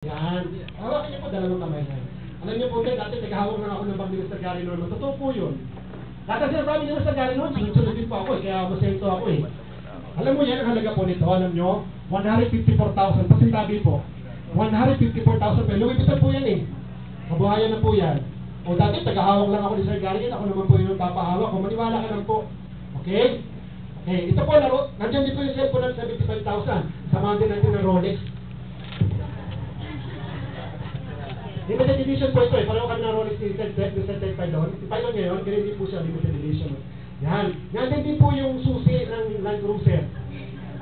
Yan. Hawakan niyo po dalawang kamay na. Alam niyo po, dati naghahawak lang ako ng Bang Minister Gary Norman. Totoo po yun. Dati sinasabi ni Minister Gary Norman, sunod-sunod din po ako kaya masento ako Alam mo yan, ang halaga po nito, alam niyo, 154,000. Pasintabi po. 154,000 pero Louis Vuitton po yan Mabuhayan na po yan. O dati, tagahawak lang ako ni Sir Gary, ako naman po yung papahawak. O maniwala ka lang po. Okay? Okay, ito po laro. Nandiyan dito yung cellphone ng 75,000. Samahan din natin ng Rolex. Limited edition po ito Pareho kami ng Rolex ni Pylon. Si Pylon ngayon, ganyan din po siya, limited edition. Yan. Nandiyan din po yung susi ng Land Cruiser.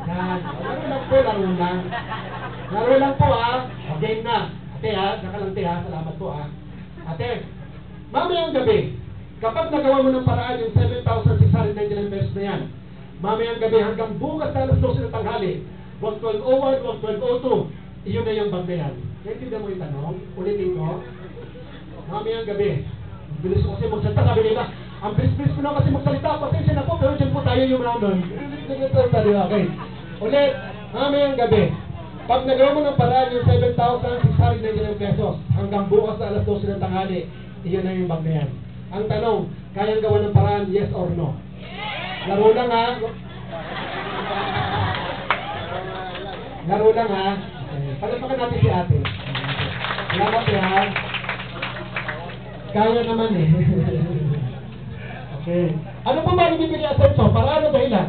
Yan. Laro lang po, laro lang. Laro lang po Okay na. Ate nakalante salamat po Ate, mamayang gabi, kapag nagawa mo ng paraan yung 7,699 pesos na yan, mamayang gabi hanggang bukas na alas 12 ng tanghali, 12:01, 12:02, iyon na yung bag na yan. Naintindihan mo yung tanong? Ulitin ko. Mamayang gabi. Bilis ko kasi magsalita. Sabi nila, ang bilis-bilis ko na kasi magsalita. Pasensya na po, pero dyan po tayo yung nanon. Okay. Ulit, mamayang gabi. Pag nagawa mo ng paraan yung 7,699 pesos, hanggang bukas na alas 12 ng tanghali, iyon na yung bag na yan. Ang tanong, kayang gawa ng paraan, yes or no? Laro lang Laro lang Palapakan natin si ate. Salamat Kaya naman Okay. Ano pa ba ibibigay asenso? Para ano dahilan?